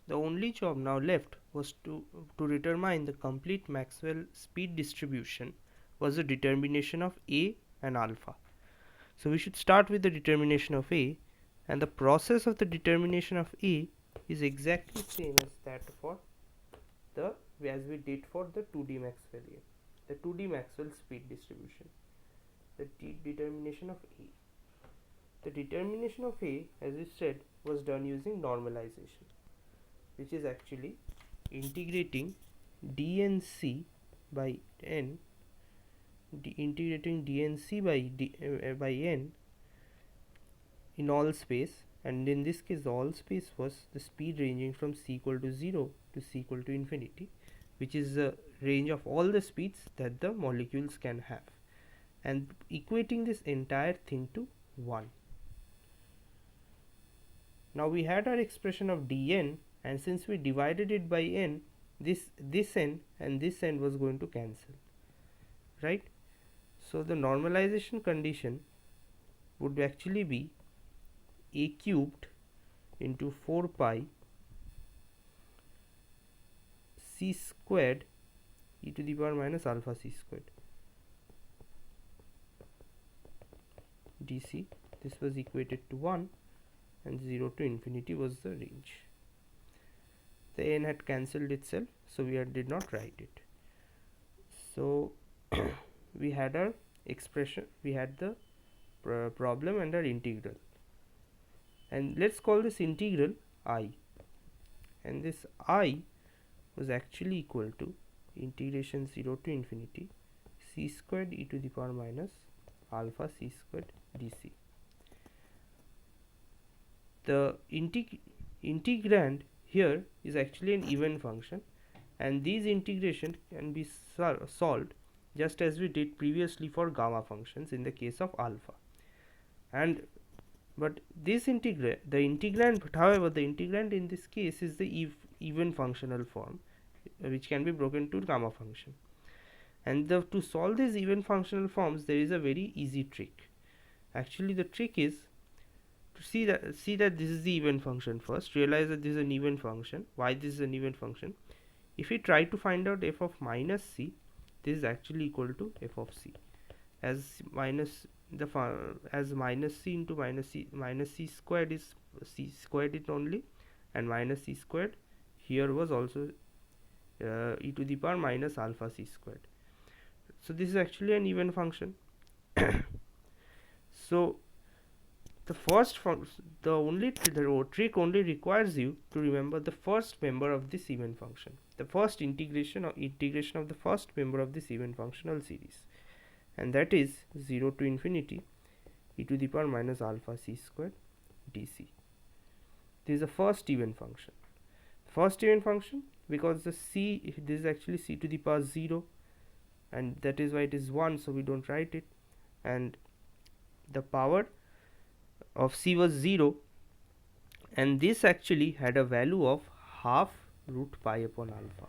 the only job now left was to determine the complete Maxwell speed distribution was the determination of A and alpha. So we should start with the determination of A, and the process of the determination of A is exactly same as that for the as we did for the 2D Maxwellian, the 2D Maxwell speed distribution. The determination of A. The determination of A, as we said, was done using normalization, which is actually integrating dnc by n, integrating dnc by n in all space, and in this case the all space was the speed ranging from c equal to 0 to c equal to infinity, which is the range of all the speeds that the molecules can have, and equating this entire thing to 1. Now we had our expression of dn, and since we divided it by n, this n and this n was going to cancel, right? So the normalization condition would actually be a cubed into 4 pi c squared e to the power minus alpha c squared dc. This was equated to 1, and 0 to infinity was the range. The n had cancelled itself, so we did not write it. So we had our expression, we had the problem and our integral, and let's call this integral I, and this I was actually equal to integration 0 to infinity c squared e to the power minus alpha c squared dc. The integrand here is actually an even function, and these integration can be solved just as we did previously for gamma functions in the case of alpha. And but this however, the integrand in this case is the even functional form, which can be broken to gamma function. And to solve these even functional forms, there is a very easy trick. Actually, the trick is to see that this is the even function first. Realize that this is an even function. Why this is an even function? If we try to find out f of minus c, this is actually equal to f of c, as minus c into minus c squared is c squared it only, and minus c squared here was also e to the power minus alpha c squared. So this is actually an even function. So the trick only requires you to remember the first member of this even function, the first integration of the first member of this even functional series, and that is 0 to infinity e to the power minus alpha c squared dc. This is the first even function. Because this is actually c to the power 0, and that is why it is 1, so we don't write it, and the power of c was 0, and this actually had a value of half root pi upon alpha.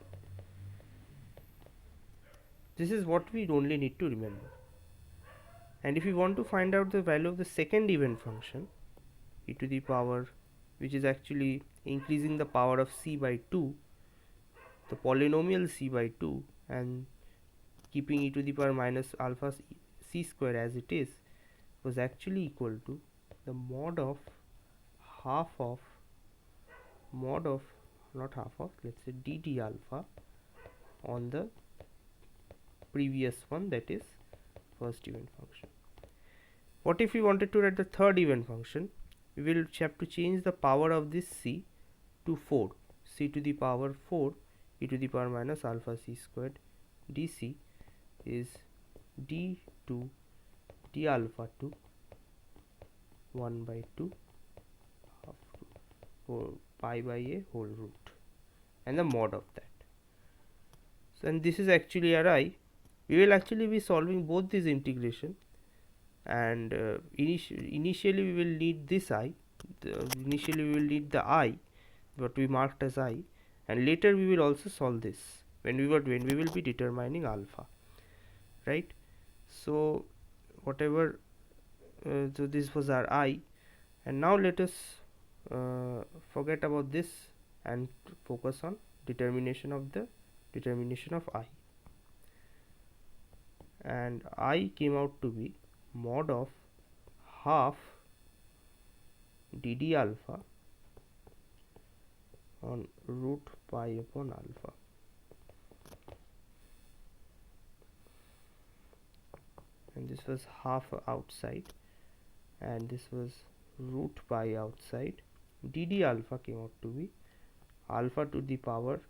This is what we only need to remember. And if we want to find out the value of the second even function, e to the power, which is actually increasing the power of c by 2, the polynomial c by 2, and keeping e to the power minus alpha c square as it is, was actually equal to the mod of let's say dt alpha on the previous one, that is first even function. What if we wanted to write the third even function? We will have to change the power of this c to 4, c to the power 4 e to the power minus alpha c squared dc is d2 d alpha to 1 by 2 half pi by a whole root, and the mod of that. So, and this is actually our I. We will actually be solving both these integration, and initially we will need this I. Initially we will need the I, what we marked as I, and later we will also solve this when we will be determining alpha, right? So whatever, so this was our I, and now let us forget about this and focus on determination of I, and I came out to be mod of half dd alpha on root pi upon alpha, and this was half outside and this was root pi outside. dd alpha came out to be alpha to the power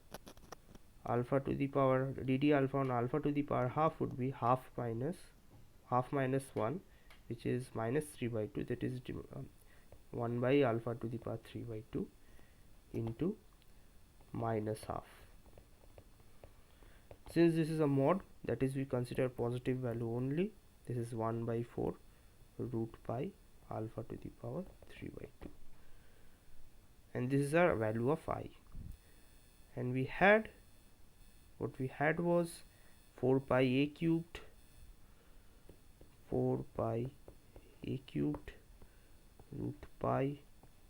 dd alpha on alpha to the power half would be half minus 1, which is minus 3 by 2, that is 1 by alpha to the power 3 by 2 into minus half. Since this is a mod, that is we consider positive value only, this is 1 by 4 root pi alpha to the power 3 by 2, and this is our value of I. And what we had was 4 pi a cubed root pi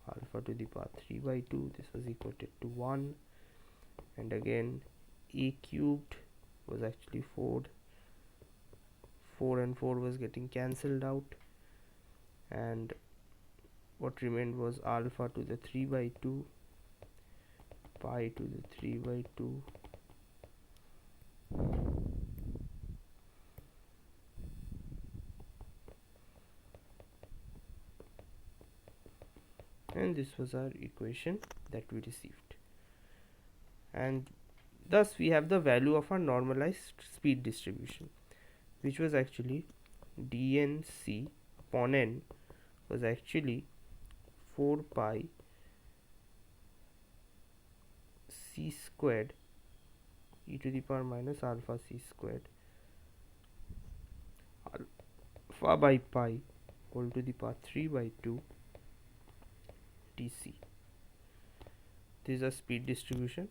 alpha to the power 3 by 2, this was equated to 1, and again a cubed was actually 4 and 4 was getting cancelled out, and what remained was alpha to the 3 by 2 pi to the 3 by 2 and this was our equation that we received, and thus we have the value of our normalized speed distribution, which was actually dnc upon n was actually 4 pi c squared e to the power minus alpha c squared alpha by pi whole to the power 3 by 2 dc. This is a speed distribution,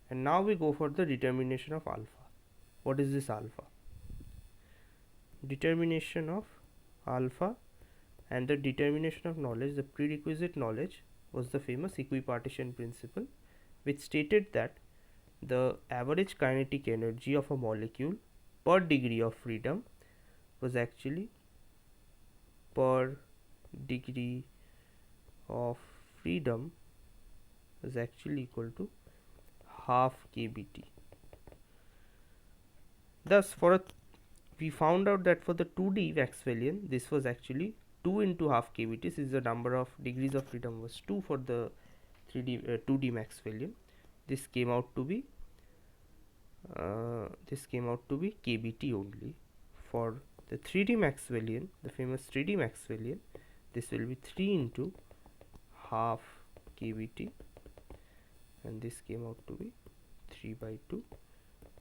and now we go for the determination of alpha. What is this alpha? Determination of alpha and the determination of knowledge, the prerequisite knowledge was the famous equipartition principle, which stated that the average kinetic energy of a molecule per degree of freedom was actually per degree of freedom is actually equal to half kBt. Thus, we found out that for the 2D Maxwellian, this was actually 2 into half kBt, since the number of degrees of freedom was 2 for the 2D Maxwellian. This came out to be kBt only. For the 3D Maxwellian, the famous 3D Maxwellian, this will be 3 into half kBt, and this came out to be 3 by 2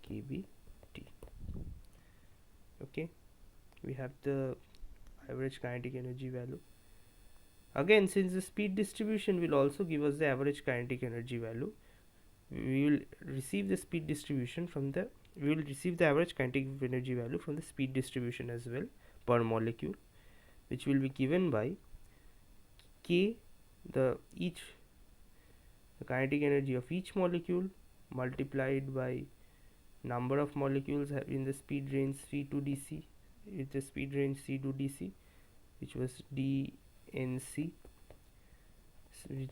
kBt. Okay, we have the average kinetic energy value. Again, since the speed distribution will also give us the average kinetic energy value, we will receive the speed distribution from the average kinetic energy value from the speed distribution as well per molecule, which will be given by k, the kinetic energy of each molecule multiplied by number of molecules in the speed range c to dc, with the speed range c to dc, which was dnc,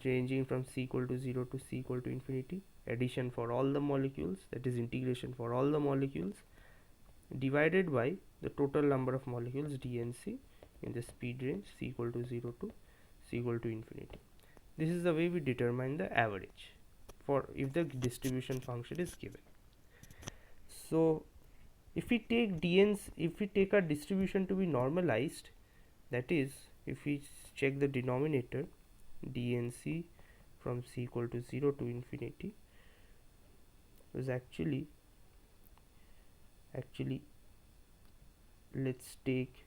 ranging from c equal to 0 to c equal to infinity, addition for all the molecules, that is integration for all the molecules, divided by the total number of molecules dnc in the speed range c equal to 0 to c equal to infinity. This is the way we determine the average for if the distribution function is given. So if we take our distribution to be normalized, that is, if we check the denominator, dnc from c equal to 0 to infinity was actually let's take,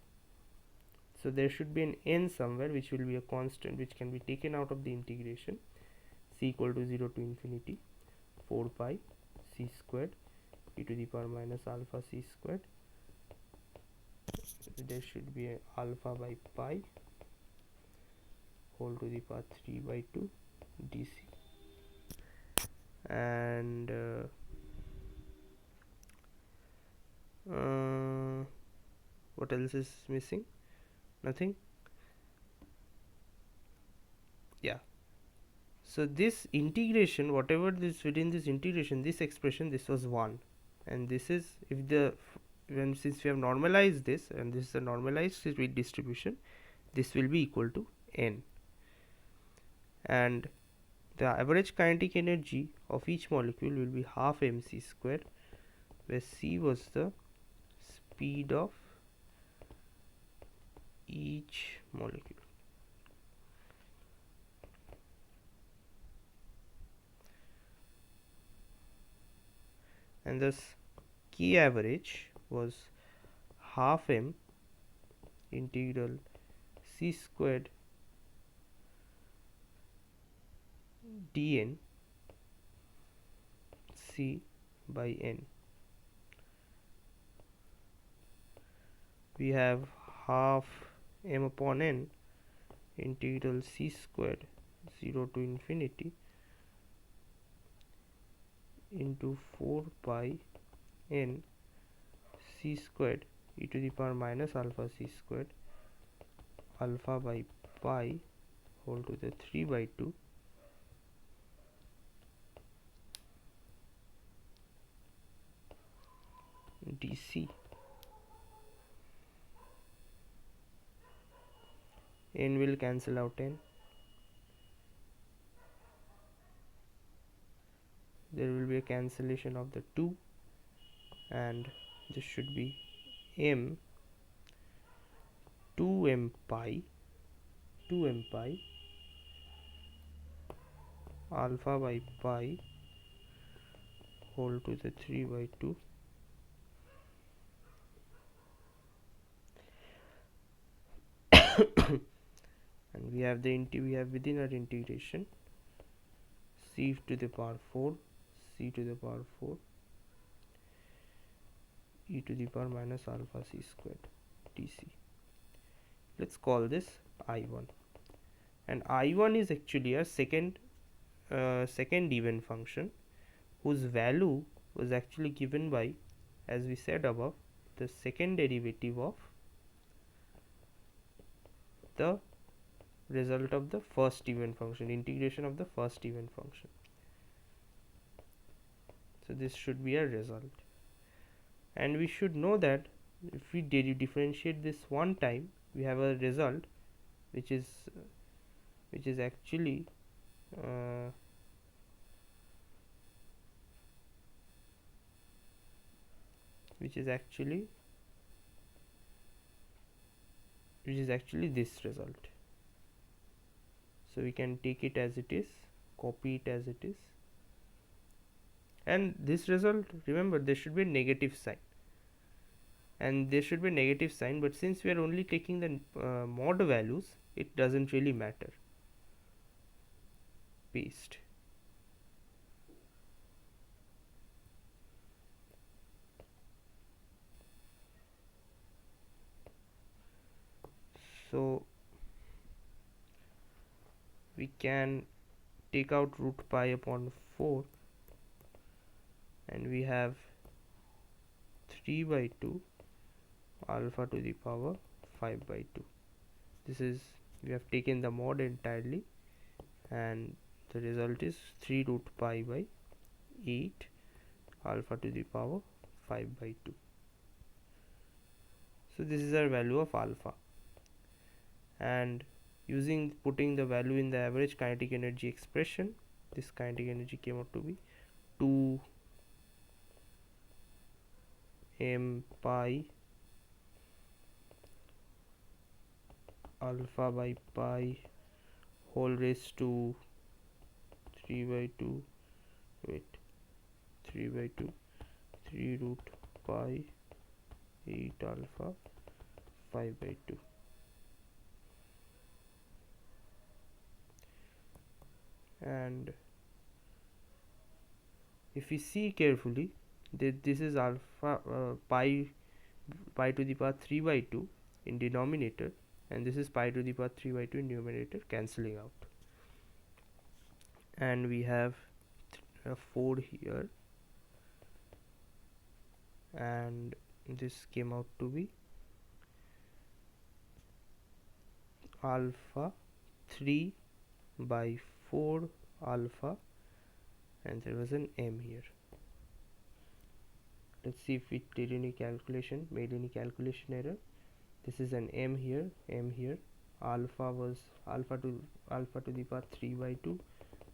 so there should be an n somewhere which will be a constant which can be taken out of the integration, c equal to 0 to infinity 4 pi c squared e to the power minus alpha c squared, there should be a alpha by pi whole to the power 3 by 2 dc. and what else is missing? Nothing. Yeah, so this integration, whatever this within this integration, this expression, this was 1, and this is, if the when, since we have normalized this and this is a normalized with distribution, this will be equal to n, and the average kinetic energy of each molecule will be half mc square, where c was the speed of each molecule. And thus K average was half m integral c squared dn c by n. We have half m upon n integral c squared 0 to infinity into 4 pi n c squared e to the power minus alpha c squared alpha by pi whole to the 3 by 2 dc. N will cancel out n. There will be a cancellation of the 2, and this should be m 2m pi alpha by pi whole to the 3 by 2 and we have within our integration c to the power 4 c to the power 4 e to the power minus alpha c squared dc. Let's call this I1, and I1 is actually a second even function whose value was actually given by, as we said above, the second derivative of the result of the first even function, integration of the first even function. So this should be a result, and we should know that if we differentiate this one time, we have a result which is actually this result. So we can take it as it is, copy it as it is, and this result, remember, there should be a negative sign, but since we are only taking the mod values, it doesn't really matter. Paste. So we can take out root pi upon 4, and we have 3 by 2 alpha to the power 5 by 2. This is, we have taken the mod entirely, and the result is 3 root pi by 8 alpha to the power 5 by 2. So this is our value of alpha, and putting the value in the average kinetic energy expression, this kinetic energy came out to be 2 m pi alpha by pi whole raised to 3 by 2 3 by 2 3 root pi 8 alpha 5 by 2. And if we see carefully, that this is alpha pi to the power 3 by 2 in denominator, and this is pi to the power 3 by 2 in numerator, cancelling out, and we have 4 here, and this came out to be alpha 3 by 4 alpha, and there was an m here. Let's see if it did any calculation, made any calculation error. This is an m here, alpha was alpha to the power 3 by 2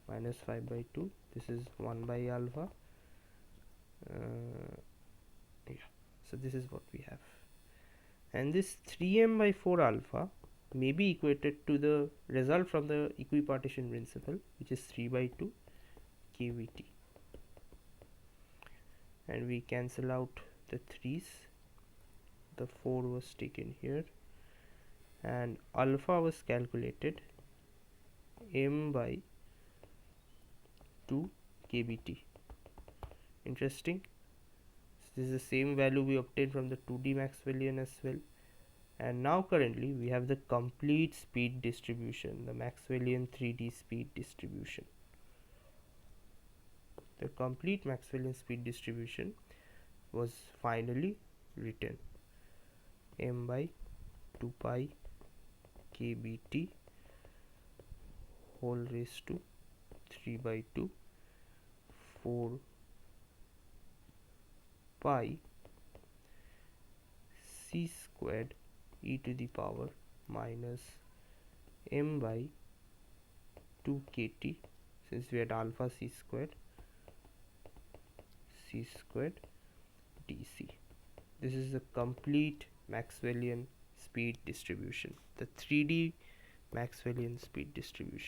minus 5 by 2. This is 1 by alpha. Yeah, so this is what we have, and this 3m by 4 alpha may be equated to the result from the equipartition principle, which is 3 by 2 kVt, and we cancel out the 3's. The 4 was taken here, and alpha was calculated m by 2 kBt. Interesting. So this is the same value we obtained from the 2D Maxwellian as well. And now currently we have the complete speed distribution, the Maxwellian 3D speed distribution. The complete Maxwellian speed distribution was finally written: m by 2 pi kBt whole raised to 3 by 2 4 pi c squared e to the power minus m by 2 kt, since we had alpha c squared dc. This is the complete Maxwellian speed distribution, the 3D Maxwellian speed distribution.